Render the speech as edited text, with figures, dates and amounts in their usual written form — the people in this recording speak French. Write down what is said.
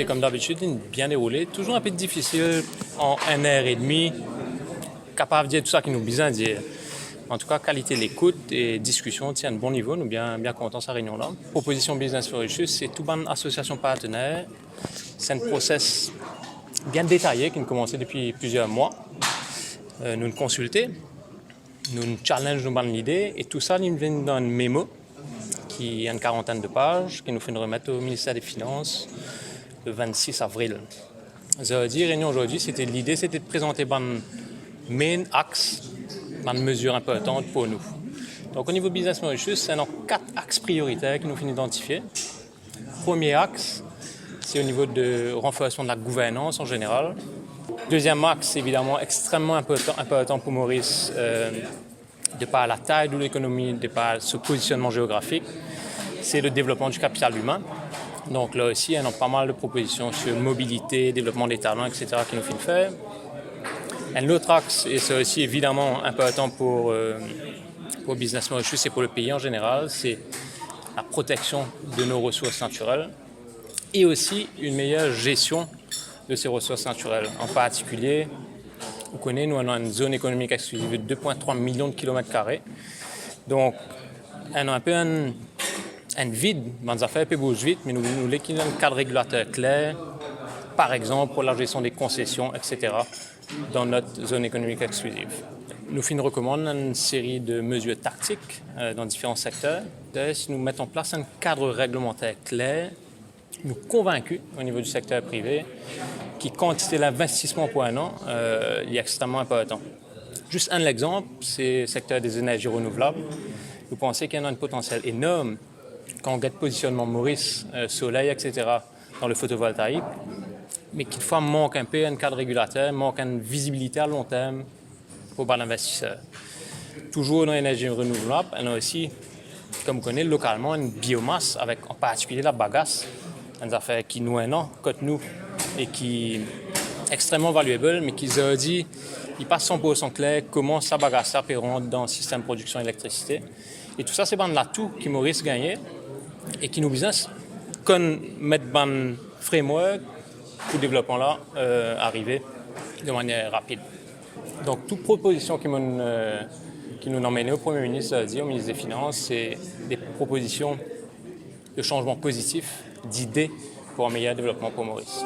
été comme d'habitude bien déroulé, toujours un peu difficile en 1 heure et demie, capable de dire tout ça qui nous besoin de dire. En tout cas, qualité de l'écoute et discussion tient un bon niveau, nous bien contents de cette réunion-là. Proposition Business for Issues, c'est tout bonne association partenaire. C'est un process bien détaillé qui nous commençait depuis plusieurs mois. Nous nous consulter, nous nous challenge nous bonnes l'idée et tout ça nous vient dans un mémo qui a une quarantaine de pages, qui nous fait une remettre au ministère des Finances le 26 avril. Ça veut dire, réunion aujourd'hui, l'idée c'était de présenter une main axe, une mesure importante pour nous. Donc au niveau Business Mauritius, c'est 4 axes prioritaires que nous finissons d'identifier. Premier axe, c'est au niveau de renforcement de la gouvernance en général. Deuxième axe, évidemment, extrêmement important pour Maurice, de par la taille de l'économie, de par ce positionnement géographique, c'est le développement du capital humain. Donc là aussi, on a pas mal de propositions sur mobilité, développement des talents, etc. qui nous font faire. Un autre axe, et c'est aussi évidemment important pour Business Mauritius et pour le pays en général, c'est la protection de nos ressources naturelles et aussi une meilleure gestion de ces ressources naturelles. En particulier, vous connaissez, nous avons une zone économique exclusive de 2,3 millions de kilomètres carrés. Donc, on a un peu un vide dans les affaires, un peu bouge vite, mais nous voulons un cadre régulateur clair, par exemple pour la gestion des concessions, etc., dans notre zone économique exclusive. Nous recommandons une série de mesures tactiques dans différents secteurs. Si nous mettons en place un cadre réglementaire clair, nous convaincus au niveau du secteur privé qui quantité d'investissement pour un an est extrêmement important. Juste un exemple, c'est le secteur des énergies renouvelables. Vous pensez qu'il y a un potentiel énorme quand on regarde positionnement Maurice, soleil, etc. dans le photovoltaïque, mais qui fois manque un peu un cadre régulateur, manque une visibilité à long terme pour les investisseurs. Toujours dans l'énergie renouvelable, on a aussi, comme vous connaissez, localement une biomasse avec en particulier la bagasse, une affaire qui nous cote nous et qui est extrêmement valuable, mais qui a dit, il passe 100% clair comment sa bagasse peut rentrer dans le système de production d'électricité. Et tout ça, c'est un atout qui Maurice gagnait et qui nous business qu'on mette un framework pour le développement là arriver de manière rapide. Donc toute proposition qui nous emmène au Premier ministre, au ministre des Finances, c'est des propositions de changement positif, d'idées pour un meilleur développement pour Maurice.